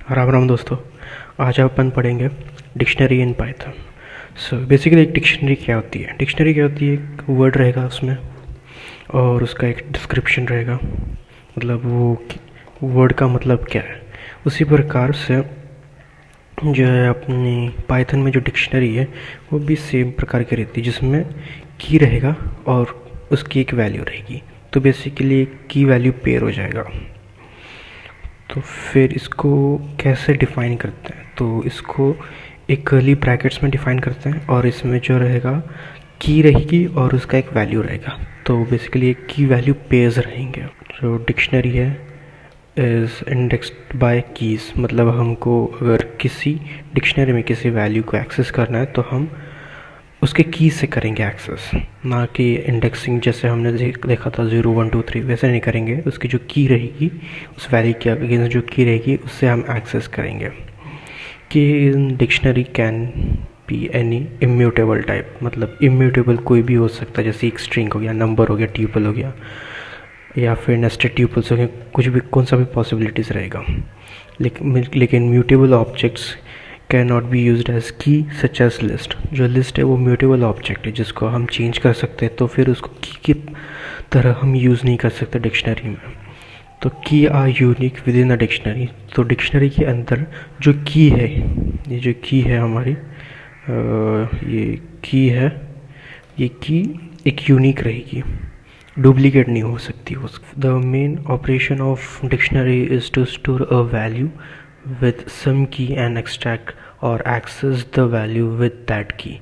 राम राम दोस्तों। आज अपन पढ़ेंगे dictionary in Python. So basically एक डिक्शनरी क्या होती है? डिक्शनरी क्या होती है? एक वर्ड रहेगा उसमें और उसका एक डिस्क्रिप्शन रहेगा, मतलब वो वर्ड का मतलब क्या है। उसी प्रकार से जो है अपनी पाइथन में जो डिक्शनरी है वो भी सेम प्रकार की रहती है, जिसमें की रहेगा और उसकी एक वैल्यू रहेगी। तो बेसिकली की वैल्यू पेयर हो जाएगा। तो फिर इसको कैसे डिफ़ाइन करते हैं? तो इसको एक कर्ली ब्रैकेट्स में डिफ़ाइन करते हैं और इसमें जो रहेगा की रहेगी और उसका एक वैल्यू रहेगा। तो बेसिकली एक की वैल्यू पेयर्स रहेंगे। जो डिक्शनरी है इज़ इंडेक्स्ड बाय कीज़, मतलब हमको अगर किसी डिक्शनरी में किसी वैल्यू को एक्सेस करना है तो हम उसके की से करेंगे एक्सेस, ना कि इंडेक्सिंग जैसे हमने देखा था 0 1 2 3, वैसे नहीं करेंगे। उसकी जो की रहेगी, उस वैल्यू के अगेंस्ट जो की रहेगी उससे हम एक्सेस करेंगे। कि in dictionary can be any immutable type, मतलब इम्यूटेबल कोई भी हो सकता है, जैसे एक स्ट्रिंग हो गया, नंबर हो गया, ट्यूपल हो गया, या फिर नेस्टेड ट्यूपल्स हो गए, कुछ भी, कौन सा भी पॉसिबिलिटीज़ रहेगा। लेकिन mutable objects can not be use as key such as list. जो लिस्ट है वो म्यूटेबल ऑब्जेक्ट है जिसको हम चेंज कर सकते हैं, तो फिर उसको की तरह हम यूज़ नहीं कर सकते डिक्शनरी में। तो key are unique within a dictionary. तो डिक्शनरी के अंदर जो की है, ये जो की है हमारी, ये की है, ये की एक यूनिक रहेगी, डुप्लीकेट नहीं हो सकती। The main operation of dictionary is to store a value with some key and extract or access the value with that key.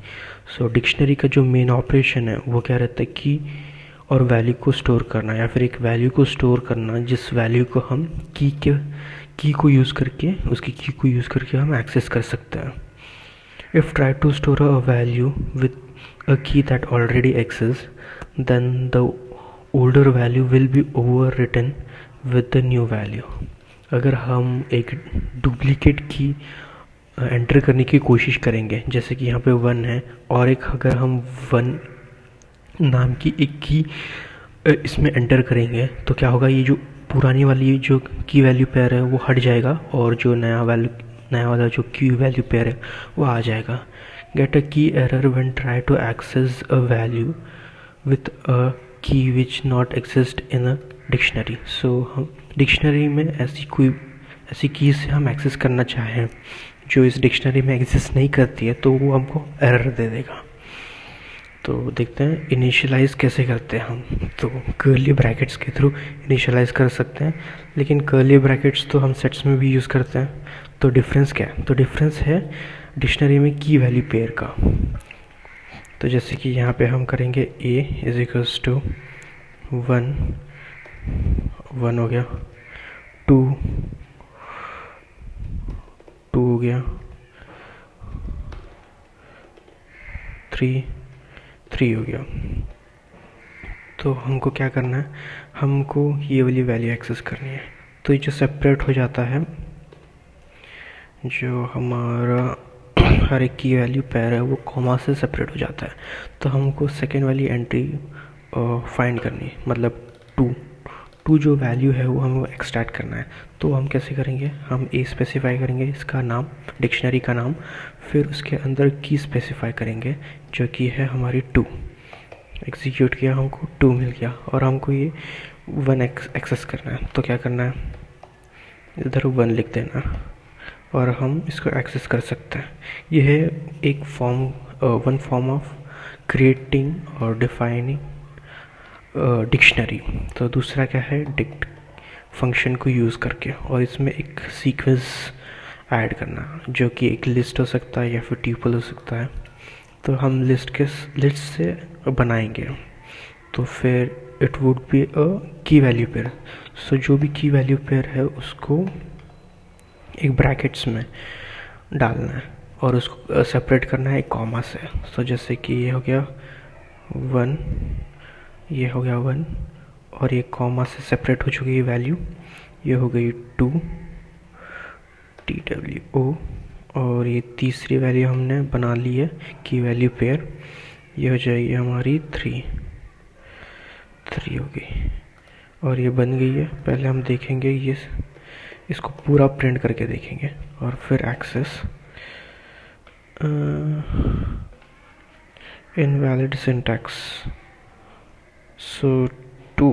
So dictionary का जो मेन ऑपरेशन है वो क्या रहता है? की और वैल्यू को स्टोर करना, या फिर एक वैल्यू को स्टोर करना जिस वैल्यू को हम की को यूज़ करके, उसकी की को यूज़ करके हम एक्सेस कर सकते हैं। If try to store a value with a key that already exists, then the older value will be overwritten with the new value. अगर हम एक डुप्लीकेट की एंटर करने की कोशिश करेंगे, जैसे कि यहाँ पे 1 है और एक अगर हम 1 नाम की एक की इसमें एंटर करेंगे तो क्या होगा? ये जो पुरानी वाली जो की वैल्यू पेयर है वो हट जाएगा और जो नया वाला जो की वैल्यू पेयर है वो आ जाएगा। Get a key error when try to access a value with a key which not exist in a dictionary. So हम डिक्शनरी में ऐसी की से हम एक्सेस करना चाहें जो इस डिक्शनरी में एग्जिस्ट नहीं करती है, तो वो हमको एरर दे देगा। तो देखते हैं इनिशियलाइज कैसे करते हैं हम। तो कर्ली ब्रैकेट्स के थ्रू इनिशियलाइज कर सकते हैं, लेकिन कर्ली ब्रैकेट्स तो हम सेट्स में भी यूज़ करते हैं। तो डिफरेंस क्या है? तो डिफरेंस है डिक्शनरी में की वैल्यू पेयर का। तो जैसे कि यहाँ पे हम करेंगे a इज इक्वल्स टू 1 हो गया, 2 हो गया, 3 हो गया। तो हमको क्या करना है? हमको ये वाली वैल्यू एक्सेस करनी है। तो ये जो सेपरेट हो जाता है, जो हमारा हर एक की वैल्यू पेयर है वो कॉमा से सेपरेट हो जाता है। तो हमको सेकेंड वाली एंट्री फाइंड करनी है, मतलब 2 जो वैल्यू है वो हमें एक्सट्रैक्ट करना है। तो हम कैसे करेंगे? हम ए स्पेसिफाई करेंगे इसका नाम, डिक्शनरी का नाम, फिर उसके अंदर की स्पेसिफाई करेंगे जो कि है हमारी 2। एग्जीक्यूट किया, हमको 2 मिल गया और हमको ये 1 एक्सेस करना है। तो क्या करना है? इधर 1 लिख देना और हम इसको एक्सेस कर सकते हैं। ये है एक वन फॉर्म ऑफ क्रिएटिंग और डिफाइनिंग डिक्शनरी। तो दूसरा क्या है? डिक्ट फंक्शन को यूज़ करके, और इसमें एक सीक्वेंस ऐड करना जो कि एक लिस्ट हो सकता है या फिर ट्यूपल हो सकता है। तो हम लिस्ट से बनाएंगे, तो फिर इट वुड बी अ की वैल्यू पेयर। सो जो भी की वैल्यू पेयर है उसको एक ब्रैकेट्स में डालना है और उसको सेपरेट करना है एक कॉमा से। सो जैसे कि ये हो गया 1, ये हो गया 1 और ये कॉमा से सेपरेट हो चुकी है वैल्यू। ये हो गई 2 TWO, और ये तीसरी वैल्यू हमने बना ली है की वैल्यू पेयर। ये हो जाएगी हमारी 3 हो गई और ये बन गई है। पहले हम देखेंगे इसको पूरा प्रिंट करके देखेंगे और फिर एक्सेस इनवैलिड सिंटैक्स सो 2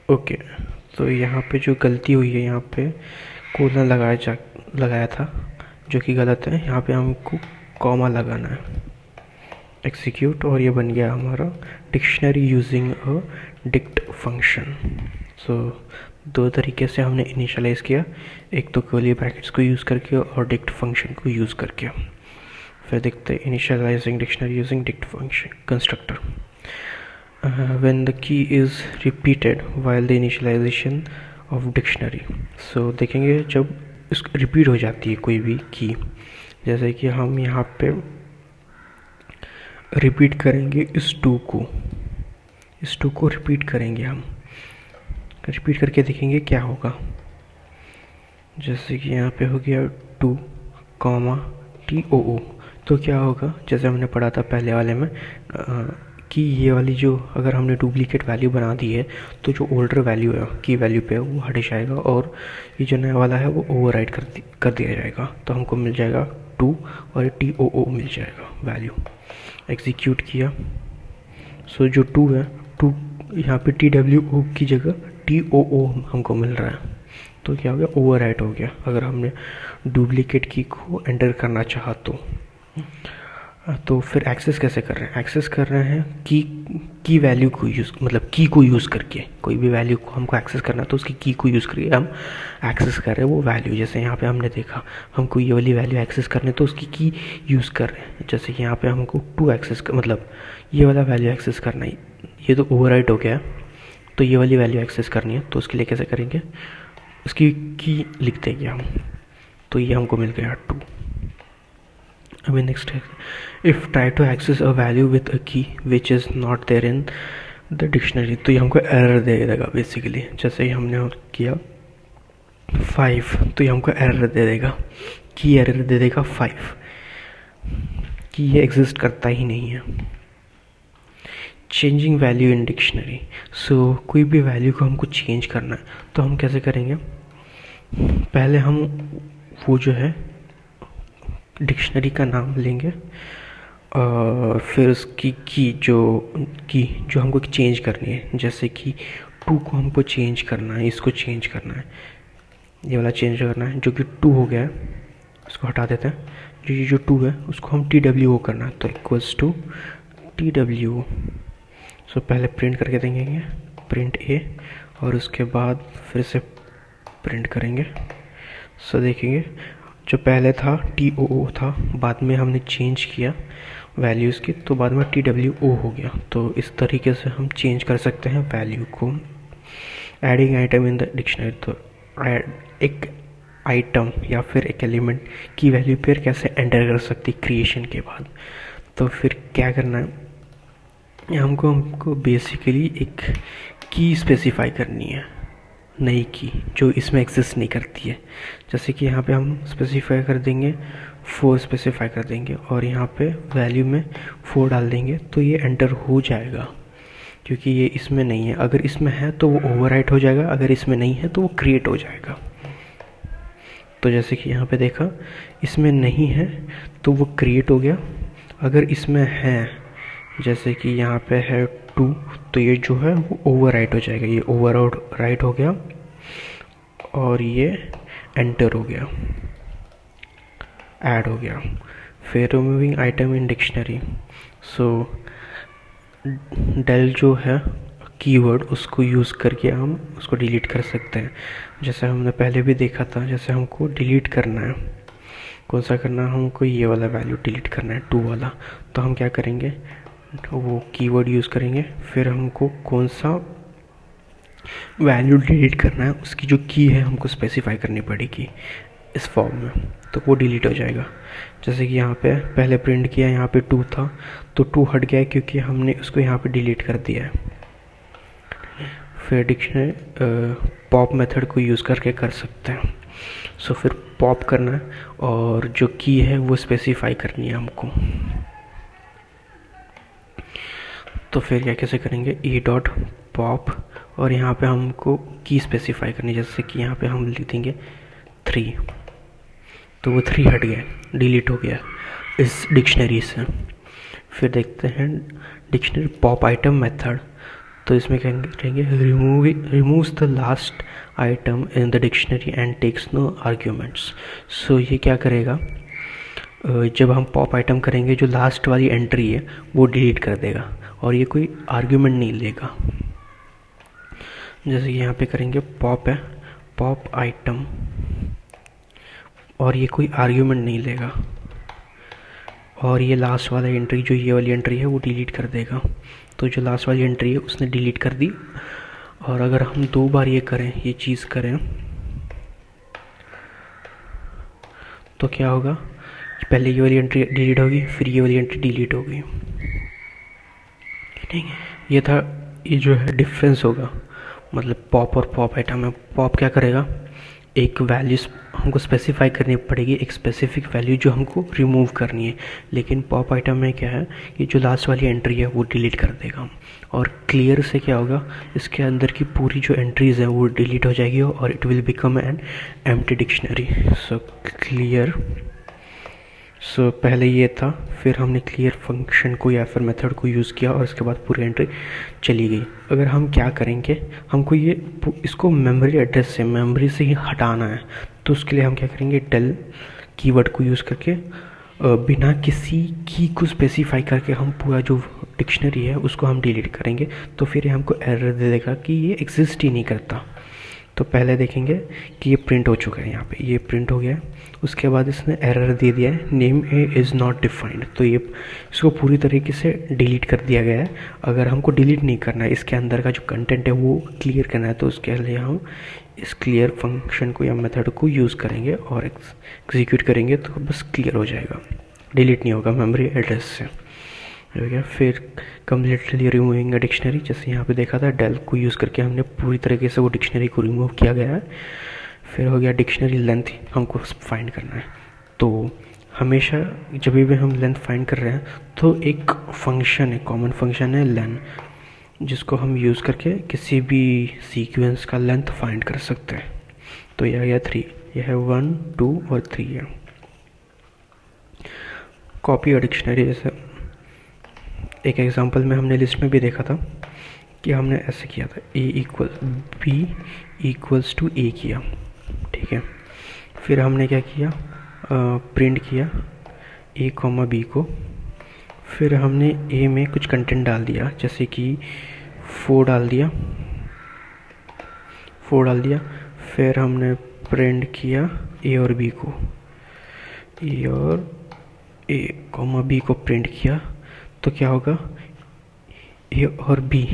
ओके। तो यहाँ पे जो गलती हुई है, यहाँ पे कोलन लगाया था जो कि गलत है। यहाँ पे हमको कॉमा लगाना है, एग्जीक्यूट, और ये बन गया हमारा dictionary using a dict function. So दो तरीके से हमने इनिशियलाइज़ किया, एक तो कर्ली ब्रैकेट्स को यूज़ करके और डिक्ट फंक्शन को यूज़ करके। फिर देखते हैं initialising dictionary using dict function constructor. when the key is repeated while the initialization of dictionary। so देखेंगे जब इसको रिपीट हो जाती है कोई भी की, जैसे कि हम यहाँ पे रिपीट करेंगे इस टू को रिपीट करेंगे, हम रिपीट करके देखेंगे क्या होगा। जैसे कि यहाँ पे हो गया 2, TOO, तो क्या होगा, जैसे हमने पढ़ा था पहले वाले में कि ये वाली जो अगर हमने डुप्लीकेट वैल्यू बना दी है तो जो ओल्डर वैल्यू है की वैल्यू पे वो हट जाएगा और ये जो नया वाला है वो ओवरराइट कर दिया जाएगा। तो हमको मिल जाएगा 2 और TOO मिल जाएगा वैल्यू। एग्जीक्यूट किया, सो जो 2 है, 2 यहाँ पे TWO की जगह TOO हमको मिल रहा है। तो क्या हो गया, ओवरराइट हो गया अगर हमने डुप्लीकेट की को एंटर करना चाहा तो फिर एक्सेस कैसे कर रहे हैं, एक्सेस कर रहे हैं की वैल्यू को यूज़, मतलब की को यूज़ करके कोई भी वैल्यू को हमको एक्सेस करना है तो उसकी की को यूज़ करके हम एक्सेस कर रहे हैं वो वैल्यू। जैसे यहाँ पे हमने देखा हमको ये वाली वैल्यू एक्सेस करनी है तो उसकी की यूज़ कर रहे हैं। जैसे कि यहाँ पे हमको 2 एक्सेस मतलब ये वाला वैल्यू एक्सेस करना है, ये तो ओवरराइट हो गया है, तो ये वाली वैल्यू एक्सेस करनी है तो उसके लिए कैसे करेंगे, उसकी की लिख देंगे हम, तो ये हमको मिल गया 2। अभी नेक्स्ट है, if try to access a value with a key which is not there in the dictionary, तो ये हमको एरर दे देगा बेसिकली। जैसे ही हमने किया 5 तो ये हमको एरर दे देगा, की एरर दे देगा 5 कि ये एग्जिस्ट करता ही नहीं है। चेंजिंग वैल्यू इन डिक्शनरी, सो कोई भी वैल्यू को हमको चेंज करना है तो हम कैसे करेंगे, पहले हम वो जो है डिक्शनरी का नाम लेंगे और फिर उसकी की जो हमको चेंज करनी है, जैसे कि 2 को हमको चेंज करना है, इसको चेंज करना है, ये वाला चेंज करना है जो कि 2 हो गया है, उसको हटा देते हैं। जो 2 है उसको हम TWO करना है, तो इक्वल्स टू TWO। सो पहले प्रिंट करके देंगे प्रिंट A और उसके बाद फिर से प्रिंट करेंगे। सो देखेंगे जो पहले था TOO था, बाद में हमने चेंज किया वैल्यूज़ की तो बाद में TWO हो गया। तो इस तरीके से हम चेंज कर सकते हैं वैल्यू को। Adding item in the dictionary, तो एक आइटम या फिर एक एलिमेंट की वैल्यू पर कैसे एंटर कर सकती क्रिएशन के बाद, तो फिर क्या करना है, हमको बेसिकली एक की स्पेसिफाई करनी है, नई की जो इसमें एग्जिस्ट नहीं करती है। जैसे कि यहाँ पे हम स्पेसिफाई कर देंगे 4 स्पेसिफाई कर देंगे और यहाँ पे वैल्यू में 4 डाल देंगे तो ये एंटर हो जाएगा, क्योंकि ये इसमें नहीं है। अगर इसमें है तो वो ओवरराइट हो जाएगा, अगर इसमें नहीं है तो वो क्रिएट हो जाएगा। तो जैसे कि यहाँ पे देखा इसमें नहीं है तो वो क्रिएट हो गया, अगर इसमें है जैसे कि यहाँ पे है 2 तो ये जो है वो ओवरराइट हो जाएगा, ये ओवरराइट हो गया और ये एंटर हो गया, ऐड हो गया। फिर removing item in dictionary, so del जो है कीवर्ड उसको यूज़ करके हम उसको डिलीट कर सकते हैं। जैसे हमने पहले भी देखा था, जैसे हमको डिलीट करना है, कौन सा करना है, हमको ये वाला वैल्यू डिलीट करना है 2 वाला, तो हम क्या करेंगे, वो कीवर्ड यूज़ करेंगे, फिर हमको कौन सा वैल्यू डिलीट करना है उसकी जो की है हमको स्पेसिफाई करनी पड़ेगी इस फॉर्म में, तो वो डिलीट हो जाएगा। जैसे कि यहाँ पे पहले प्रिंट किया, यहाँ पे 2 था तो 2 हट गया क्योंकि हमने उसको यहाँ पे डिलीट कर दिया है। फिर डिक्शनरी पॉप मेथड को यूज़ करके कर सकते हैं। सो फिर पॉप करना है और जो की है वो स्पेसिफाई करनी है हमको। तो फिर क्या कैसे करेंगे, E डॉट पॉप, और यहाँ पे हमको की स्पेसिफाई करनी, जैसे कि यहाँ पे हम लिख देंगे 3, तो वो 3 हट गया, डिलीट हो गया इस डिक्शनरी से। फिर देखते हैं डिक्शनरी पॉप आइटम मेथड, तो इसमें क्या करेंगे, removes the last item in the dictionary and takes no arguments. So ये क्या करेगा, जब हम पॉप आइटम करेंगे जो लास्ट वाली एंट्री है वो डिलीट कर देगा और ये कोई आर्ग्यूमेंट नहीं लेगा। जैसे कि यहाँ पे करेंगे पॉप है, पॉप आइटम, और ये कोई आर्ग्यूमेंट नहीं लेगा, और ये लास्ट वाला एंट्री जो ये वाली एंट्री है वो डिलीट कर देगा। तो जो लास्ट वाली एंट्री है उसने डिलीट कर दी। और अगर हम 2 बार ये करें, ये चीज़ करें, तो क्या होगा, पहले ये वाली एंट्री डिलीट होगी, फिर ये वाली एंट्री डिलीट होगी। ठीक है, ये था, ये जो है डिफरेंस होगा, मतलब पॉप और पॉप आइटम में पॉप क्या करेगा, एक वैल्यू हमको स्पेसिफाई करनी पड़ेगी, एक स्पेसिफिक वैल्यू जो हमको रिमूव करनी है, लेकिन पॉप आइटम में क्या है, ये जो लास्ट वाली एंट्री है वो डिलीट कर देगा। और क्लियर से क्या होगा, इसके अंदर की पूरी जो एंट्रीज़ हैं वो डिलीट हो जाएगी और it will become an empty dictionary. So clear, so पहले ये था, फिर हमने क्लियर फंक्शन को या फिर मेथड को यूज़ किया और इसके बाद पूरी एंट्री चली गई। अगर हम क्या करेंगे, हमको ये इसको मेमोरी एड्रेस से, मेमोरी से ही हटाना है, तो उसके लिए हम क्या करेंगे, डेल कीवर्ड को यूज़ करके बिना किसी की को स्पेसिफाई करके हम पूरा जो डिक्शनरी है उसको हम डिलीट करेंगे। तो फिर ये हमको एरर दे देगा कि ये एग्जिस्ट ही नहीं करता। तो पहले देखेंगे कि ये प्रिंट हो चुका है, यहाँ पे ये प्रिंट हो गया है। उसके बाद इसने एरर दे दिया है, नेम इज़ नॉट डिफाइंड, तो ये इसको पूरी तरीके से डिलीट कर दिया गया है। अगर हमको डिलीट नहीं करना है, इसके अंदर का जो कंटेंट है वो क्लियर करना है, तो उसके लिए हम इस क्लियर फंक्शन को या मेथड को यूज़ करेंगे और एग्जीक्यूट करेंगे, तो बस क्लियर हो जाएगा, डिलीट नहीं होगा मेमोरी एड्रेस से। हो गया। फिर कम्प्लीटली रिमूविंग अ डिक्शनरी, जैसे यहाँ पे देखा था, डेल को यूज़ करके हमने पूरी तरीके से वो डिक्शनरी को रिमूव किया गया है। फिर हो गया डिक्शनरी लेंथ, हमको फाइंड करना है। तो हमेशा जब भी हम लेंथ फाइंड कर रहे हैं तो एक फंक्शन है, कॉमन फंक्शन है लेन, जिसको हम यूज़ करके किसी भी सीक्वेंस का लेंथ फाइंड कर सकते हैं। तो यह गया 3, यह है 1, 2 और 3 है। कॉपी और डिक्शनरी, जैसे एक एग्जांपल में हमने लिस्ट में भी देखा था कि हमने ऐसे किया था, a equal b equals to a किया, ठीक है। फिर हमने क्या किया, प्रिंट किया a कॉमा b को। फिर हमने a में कुछ कंटेंट डाल दिया, जैसे कि 4 डाल दिया, फिर हमने प्रिंट किया a और b को, a कॉमा b को प्रिंट किया। तो क्या होगा, ए और बी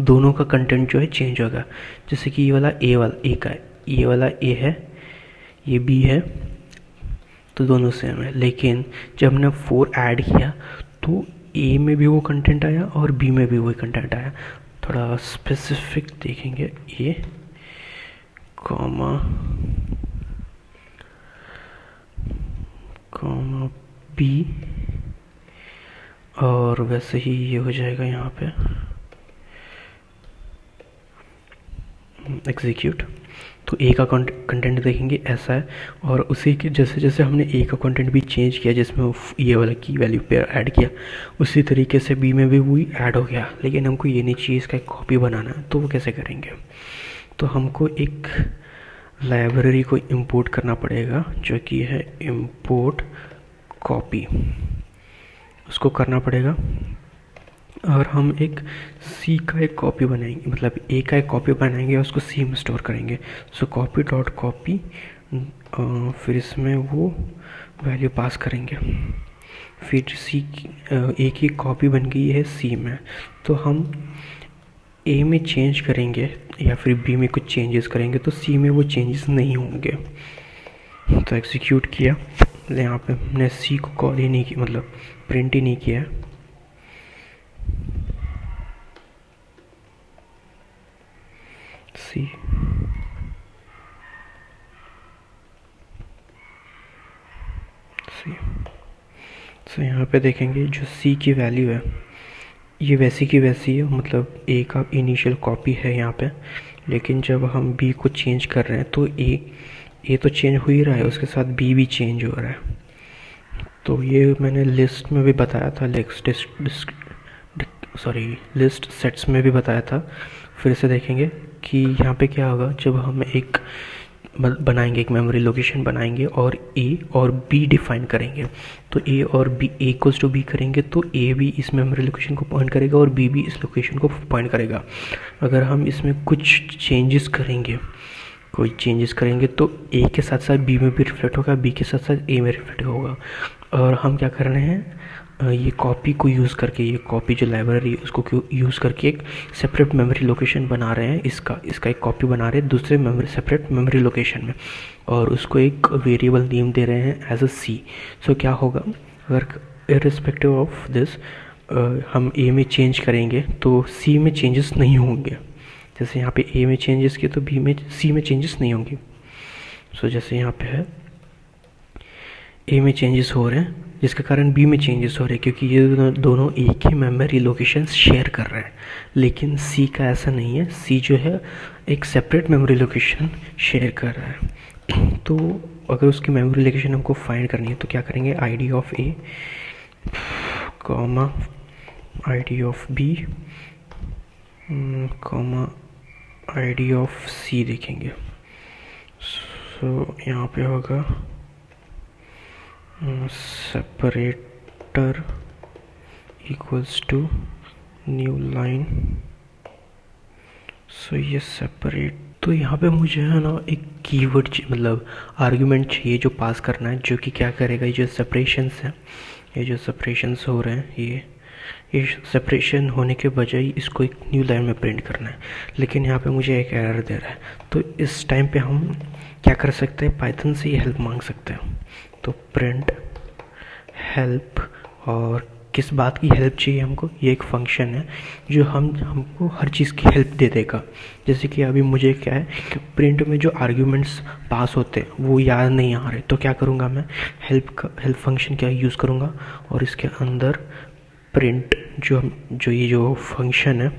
दोनों का कंटेंट जो है चेंज होगा। जैसे कि ये वाला ए का है, ये वाला ए है, ये बी है, तो दोनों सेम है। लेकिन जब हमने 4 ऐड किया तो ए में भी वो कंटेंट आया और बी में भी वही कंटेंट आया। थोड़ा स्पेसिफिक देखेंगे, ए कॉमा बी, और वैसे ही ये हो जाएगा यहाँ पे एग्जीक्यूट। तो ए का कंटेंट देखेंगे ऐसा है, और उसी के जैसे जैसे हमने ए का कंटेंट भी चेंज किया, जिसमें ये वाला की वैल्यू पे ऐड किया, उसी तरीके से बी में भी वही ऐड हो गया। लेकिन हमको ये नहीं चाहिए इसका एक कॉपी बनाना है, तो वो कैसे करेंगे, तो हमको एक लाइब्रेरी को इंपोर्ट करना पड़ेगा जो कि है इंपोर्ट कॉपी, उसको करना पड़ेगा। और हम एक सी का एक कॉपी बनाएंगे, मतलब ए का एक कॉपी बनाएंगे और उसको सी में स्टोर करेंगे। सो कॉपी डॉट कॉपी, फिर इसमें वो वैल्यू पास करेंगे। फिर सी की ए की कॉपी बन गई है सी में, तो हम ए में चेंज करेंगे या फिर बी में कुछ चेंजेस करेंगे तो सी में वो चेंजेस नहीं होंगे। तो एग्जीक्यूट किया, यहाँ पे हमने सी को कॉल ही नहीं किया, मतलब प्रिंट ही नहीं किया। सी सी, तो यहाँ पे देखेंगे जो सी की वैल्यू है ये वैसी की वैसी है, मतलब ए का इनिशियल कॉपी है यहाँ पे, लेकिन जब हम बी को चेंज कर रहे हैं तो ए तो चेंज हो ही रहा है, उसके साथ बी भी चेंज हो रहा है। तो ये मैंने लिस्ट में भी बताया था, लिस्ट सेट्स में भी बताया था। फिर से देखेंगे कि यहाँ पे क्या होगा जब हम एक बनाएंगे, एक मेमोरी लोकेशन बनाएंगे और ए और बी डिफाइन करेंगे। तो ए और B, A equals to B करेंगे तो ए भी इस मेमोरी लोकेशन को पॉइंट करेगा और बी भी इस लोकेशन को पॉइंट करेगा। अगर हम इसमें कुछ चेंजेस करेंगे, तो ए के साथ साथ बी में भी रिफ्लेक्ट होगा, बी के साथ साथ ए में रिफ्लेक्ट होगा। और हम क्या कर रहे हैं, ये कॉपी को यूज़ करके, ये कॉपी जो लाइब्रेरी उसको यूज़ करके एक सेपरेट मेमोरी लोकेशन बना रहे हैं। इसका एक कॉपी बना रहे हैं दूसरे सेपरेट मेमोरी लोकेशन में, और उसको एक वेरिएबल नेम दे रहे हैं एज अ सी। सो क्या होगा, अगर इररिस्पेक्टिव ऑफ दिस हम ए में चेंज करेंगे तो सी में चेंजेस नहीं होंगे। जैसे यहाँ पे ए में चेंजेस किए तो सी में चेंजेस नहीं होंगे। सो जैसे यहाँ पे है ए में चेंजेस हो रहे हैं जिसके कारण बी में चेंजेस हो रहे हैं, क्योंकि ये दोनों एक ही मेमोरी लोकेशन शेयर कर रहे हैं। लेकिन सी का ऐसा नहीं है, सी जो है एक सेपरेट मेमोरी लोकेशन शेयर कर रहा है। तो अगर उसकी मेमोरी लोकेशन हमको फाइंड करनी है तो क्या करेंगे, I D of A comma I D of B comma I D of C देखेंगे। सो यहाँ पे होगा separator equals to new line. So ये सेपरेट, तो यहाँ पे मुझे है ना एक कीवर्ड मतलब आर्गुमेंट चाहिए जो पास करना है, जो कि क्या करेगा, ये जो सेपरेशंस हैं, ये जो सेपरेशंस हो रहे हैं, ये सेपरेशन होने के बजाय इसको एक न्यू लाइन में प्रिंट करना है। लेकिन यहाँ पे मुझे एक एरर दे रहा है। तो इस टाइम पे हम क्या कर सकते हैं, पाइथन से ये हेल्प मांग सकते हैं। तो प्रिंट हेल्प, और किस बात की हेल्प चाहिए हमको, ये एक फंक्शन है जो हमको हर चीज़ की हेल्प दे देगा। जैसे कि अभी मुझे क्या है कि प्रिंट में जो आर्ग्यूमेंट्स पास होते हैं वो याद नहीं आ रहे, तो क्या करूँगा मैं, हेल्प फंक्शन क्या यूज़ करूँगा, और इसके अंदर प्रिंट जो फंक्शन है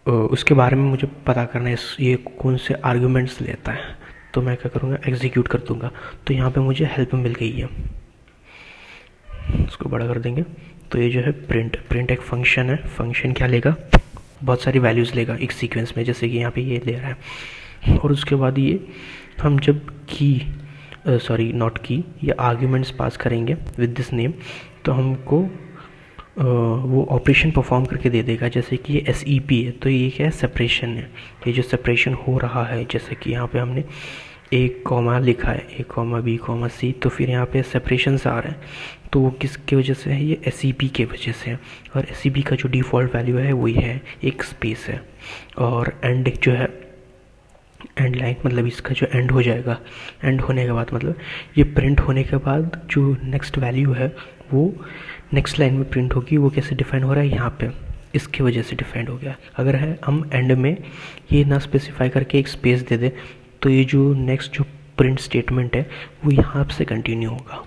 उसके बारे में मुझे पता करना है, ये कौन से आर्ग्यूमेंट्स लेता है। तो मैं क्या करूँगा, एग्जीक्यूट कर दूँगा। तो यहाँ पे मुझे हेल्प मिल गई है, उसको बड़ा कर देंगे। तो ये जो है प्रिंट एक फंक्शन है। फंक्शन क्या लेगा, बहुत सारी वैल्यूज़ लेगा एक सीक्वेंस में, जैसे कि यहाँ पे ये ले रहा है। और उसके बाद ये हम जब ये आर्ग्यूमेंट्स पास करेंगे विद दिस नेम, तो हमको वो ऑपरेशन परफॉर्म करके दे देगा। जैसे कि ये SEP है, तो ये क्या है, सेपरेशन है। ये जो सेपरेशन हो रहा है, जैसे कि यहाँ पे हमने ए कॉमा लिखा है, ए कॉमा बी कॉमा सी, तो फिर यहाँ पे सेपरेशंस आ रहे हैं। तो वो किसके वजह से है, ये SEP के वजह से है। और SEP का जो डिफ़ॉल्ट वैल्यू है वही है, एक स्पेस है। और एंड जो है, एंड लाइन मतलब इसका जो एंड हो जाएगा, एंड होने के बाद मतलब ये प्रिंट होने के बाद जो नेक्स्ट वैल्यू है वो नेक्स्ट लाइन में प्रिंट होगी। वो कैसे डिफाइन हो रहा है, यहाँ पे इसके वजह से डिफाइन हो गया। अगर है हम एंड में ये ना स्पेसिफाई करके एक स्पेस दे दे, तो ये जो नेक्स्ट जो प्रिंट स्टेटमेंट है वो यहाँ से कंटिन्यू होगा।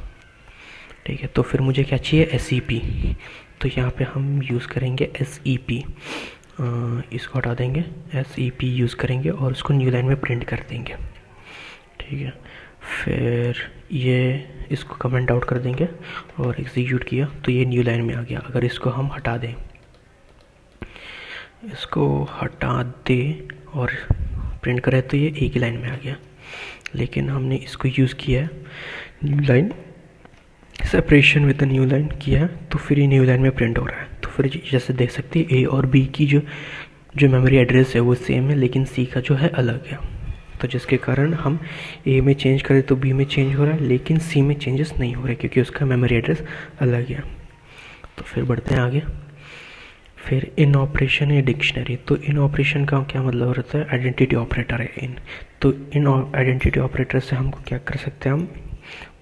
ठीक है, तो फिर मुझे क्या चाहिए, SEP। तो यहाँ पे हम यूज़ करेंगे SEP, इसको हटा देंगे, SEP यूज़ करेंगे और उसको न्यू लाइन में प्रिंट कर देंगे। ठीक है, फिर ये इसको कमेंट आउट कर देंगे और एग्जीक्यूट किया तो ये न्यू लाइन में आ गया। अगर इसको हम हटा दें, और प्रिंट करें तो ये एक ही लाइन में आ गया। लेकिन हमने इसको यूज़ किया है new line, separation with new line किया है, तो फिर ये न्यू लाइन में प्रिंट हो रहा है। तो फिर जैसे देख सकते हैं A और B की जो मेमोरी एड्रेस है वो सेम है, लेकिन C का जो है अलग है। तो जिसके कारण हम A में चेंज करें तो B में चेंज हो रहा है, लेकिन C में चेंजेस नहीं हो रहे क्योंकि उसका मेमोरी एड्रेस अलग है। तो फिर बढ़ते हैं आगे। फिर इन ऑपरेशन है डिक्शनरी। तो इन ऑपरेशन का क्या मतलब होता है, आइडेंटिटी ऑपरेटर है इन। तो इन आइडेंटिटी ऑपरेटर से हमको क्या कर सकते हैं, हम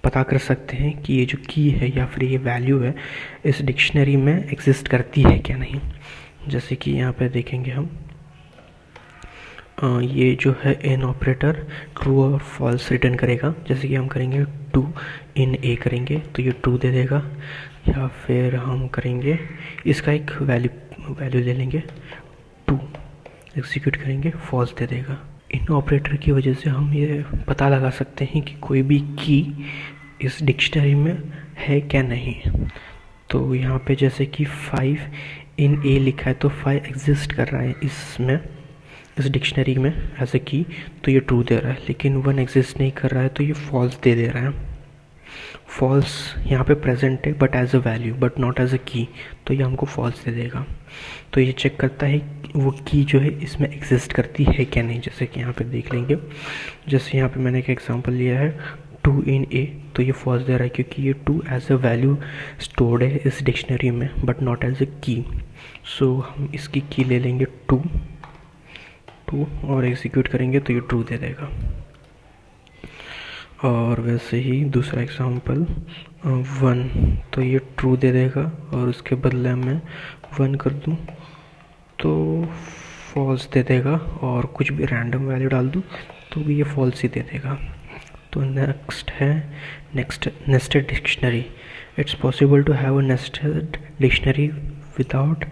पता कर सकते हैं कि ये जो की है या फिर ये वैल्यू है इस डिक्शनरी में एग्जिस्ट करती है क्या नहीं। जैसे कि यहाँ पे देखेंगे हम ये जो है इन ऑपरेटर ट्रू और फॉल्स रिटर्न करेगा। जैसे कि हम करेंगे टू इन ए करेंगे तो ये ट्रू दे देगा, या फिर हम करेंगे इसका एक वैल्यू ले लेंगे टू, एग्जीक्यूट करेंगे फॉल्स दे देगा। इन ऑपरेटर की वजह से हम ये पता लगा सकते हैं कि कोई भी की इस डिक्शनरी में है क्या नहीं। तो यहाँ पे जैसे कि 5 इन ए लिखा है तो 5 एग्जिस्ट कर रहा है इसमें, इस डिक्शनरी में एज ए की, तो ये ट्रू दे रहा है। लेकिन 1 एग्जिस्ट नहीं कर रहा है तो ये फॉल्स दे रहा है। फॉल्स यहाँ पे प्रेजेंट है but as a value, but not as a key, तो ये हमको फॉल्स दे देगा। तो ये चेक करता है वो की जो है इसमें एग्जिस्ट करती है क्या नहीं। जैसे कि यहाँ पे देख लेंगे, जैसे यहाँ पे मैंने एक एग्जांपल लिया है टू इन ए, तो ये फॉल्स दे रहा है क्योंकि ये two as a value stored है इस डिक्शनरी में बट नॉट एज अ की। सो हम इसकी की ले लेंगे टू और एग्जीक्यूट करेंगे तो ये ट्रू दे देगा। और वैसे ही दूसरा एग्जांपल 1, तो ये ट्रू दे देगा और उसके बदले में 1 कर दूँ तो फॉल्स दे देगा, और कुछ भी रैंडम वैल्यू डाल दूँ तो भी ये फॉल्स ही दे देगा। तो नेक्स्ट है nested dictionary. It's possible to have a nested dictionary without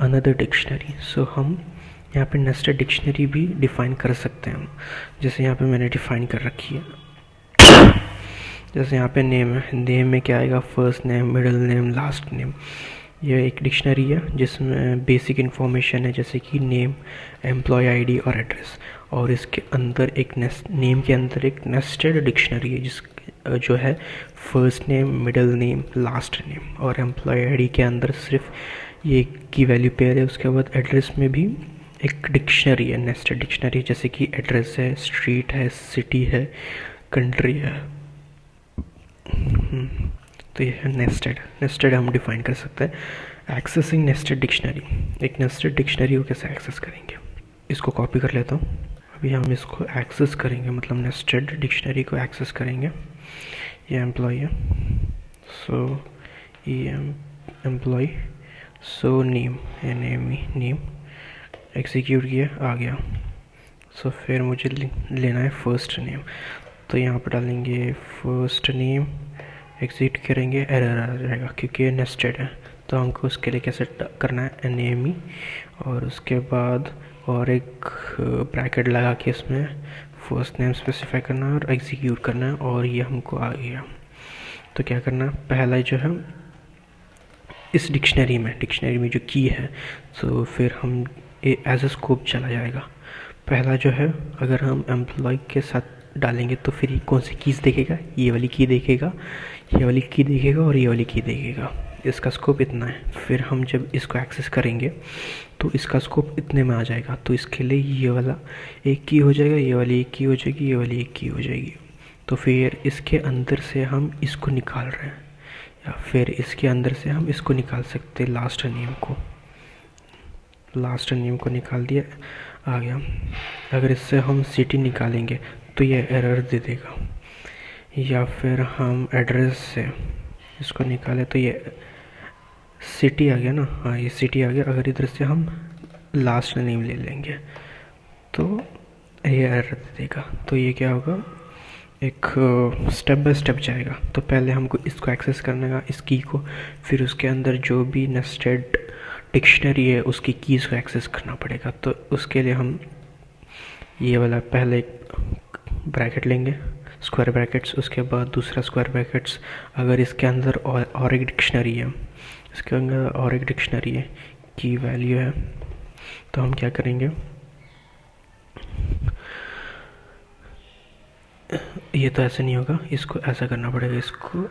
another dictionary. So हम यहाँ पे नेस्टेड डिक्शनरी भी डिफ़ाइन कर सकते हैं। जैसे यहाँ पे मैंने डिफ़ाइन कर रखी है, जैसे यहाँ पे नेम है, नेम में क्या आएगा, first name, middle name, last name. ये एक डिक्शनरी है जिसमें बेसिक इन्फॉर्मेशन है जैसे कि नेम, एम्प्लॉय आईडी और एड्रेस। और इसके अंदर एक नेम के अंदर एक नेस्टेड डिक्शनरी है जिस जो है first name, middle name, last name. और एम्प्लॉय आईडी के अंदर सिर्फ ये की वैल्यू पेयर है। उसके बाद एड्रेस में भी एक डिक्शनरी है, नेस्टेड डिक्शनरी, जैसे कि एड्रेस है, स्ट्रीट है, सिटी है, कंट्री है। तो ये है नेस्टेड हम डिफाइन कर सकते हैं। एक्सेसिंग नेस्टेड डिक्शनरी, एक नेस्टेड डिक्शनरी को कैसे एक्सेस करेंगे, इसको कॉपी कर लेता हूँ। अभी हम इसको एक्सेस करेंगे, मतलब नेस्टेड डिक्शनरी को एक्सेस करेंगे। ये एम्प्लॉय है, सो ये employ, so name, name execute किया, आ गया। सो फिर मुझे लेना है फर्स्ट नेम, तो यहाँ पर डालेंगे फर्स्ट नेम, एग्जिट करेंगे, एरर आ जाएगा क्योंकि ये नेस्टेड है। तो हमको उसके लिए कैसे करना है, NAME, और उसके बाद और एक ब्रैकेट लगा के इसमें फर्स्ट नेम स्पेसिफाई करना है और एग्जीक्यूट करना है, और ये हमको आ गया। तो क्या करना है, पहला जो है इस डिक्शनरी में जो की है, तो फिर हम एज ए स्कोप चला जाएगा। पहला जो है अगर हम एम्प्लॉय के साथ डालेंगे तो फिर ये कौन सी कीज़ देखेगा, ये वाली की देखेगा, ये वाली की देखेगा और ये वाली की देखेगा। इसका स्कोप इतना है। फिर हम जब इसको एक्सेस करेंगे तो इसका स्कोप इतने में आ जाएगा। तो इसके लिए ये वाला एक की हो जाएगा, ये वाली एक की हो जाएगी, ये वाली एक की हो जाएगी। तो फिर इसके अंदर से हम इसको निकाल रहे हैं, या फिर इसके अंदर से हम इसको निकाल सकते हैं, लास्ट नेम को निकाल दिया, आ गया। अगर इससे हम सिटी निकालेंगे तो ये एरर दे देगा, या फिर हम एड्रेस से इसको निकाले तो ये सिटी आ गया ना, हाँ ये सिटी आ गया। अगर इधर से हम लास्ट नेम ले लेंगे तो ये एरर दे देगा। तो ये क्या होगा, एक स्टेप बाय स्टेप जाएगा। तो पहले हमको इसको एक्सेस करने का, इस की को, फिर उसके अंदर जो भी नेस्टेड डिक्शनरी है उसकी कीज़ को एक्सेस करना पड़ेगा। तो उसके लिए हम ये वाला पहले एक ब्रैकेट लेंगे, स्क्वायर ब्रैकेट्स, उसके बाद दूसरा स्क्वायर ब्रैकेट्स। अगर इसके अंदर और एक डिक्शनरी है, इसके अंदर और एक डिक्शनरी है, की वैल्यू है, तो हम क्या करेंगे, ये तो ऐसे नहीं होगा, इसको ऐसा करना पड़ेगा। इसको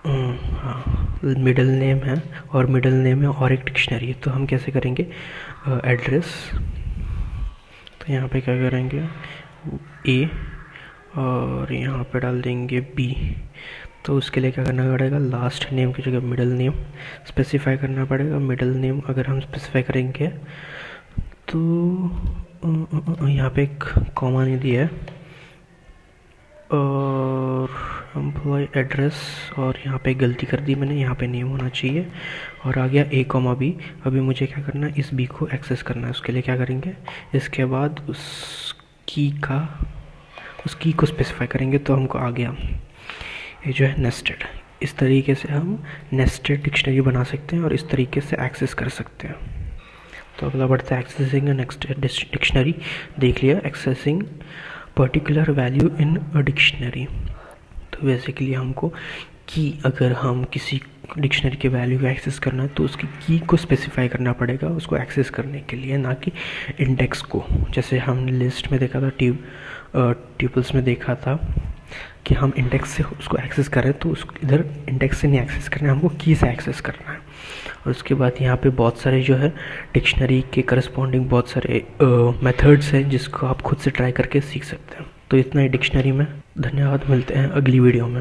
हाँ, मिडिल नेम है और मिडिल नेम है और एक डिक्शनरी है, तो हम कैसे करेंगे, एड्रेस, तो यहाँ पे क्या करेंगे, ए, और यहाँ पे डाल देंगे बी। तो उसके लिए क्या करना पड़ेगा, लास्ट नेम की जगह मिडिल नेम स्पेसिफाई करना पड़ेगा। मिडिल नेम अगर हम स्पेसिफाई करेंगे तो यहाँ पे एक कॉमा नहीं दिया है, और हम एम्प्लॉय एड्रेस, और यहाँ पे गलती कर दी मैंने, यहाँ पे नेम होना चाहिए, और आ गया A, B। अभी मुझे क्या करना है, इस B को एक्सेस करना है। उसके लिए क्या करेंगे, इसके बाद उस की को स्पेसिफाई करेंगे, तो हमको आ गया ये जो है नेस्टेड। इस तरीके से हम नेस्टेड डिक्शनरी बना सकते हैं और इस तरीके से एक्सेस कर सकते हैं। तो अगला बढ़ता है एक्सेसिंग नेस्टेड डिक्शनरी। देख लिया, accessing particular value in a dictionary. तो बेसिकली हमको की, अगर हम किसी डिक्शनरी के वैल्यू को एक्सेस करना है तो उसकी की को स्पेसिफाई करना पड़ेगा उसको एक्सेस करने के लिए, ना कि इंडेक्स को। जैसे हम लिस्ट में देखा था, ट्यूपल्स में देखा था कि हम इंडेक्स से उसको एक्सेस करें, तो उसको इधर इंडेक्स से नहीं एक्सेस करना है, हमको की से एक्सेस करना है। और उसके बाद यहाँ पे बहुत सारे जो है डिक्शनरी के करस्पॉन्डिंग बहुत सारे मेथड्स हैं जिसको आप खुद से ट्राई करके सीख सकते हैं। तो इतना ही डिक्शनरी में। धन्यवाद, मिलते हैं अगली वीडियो में।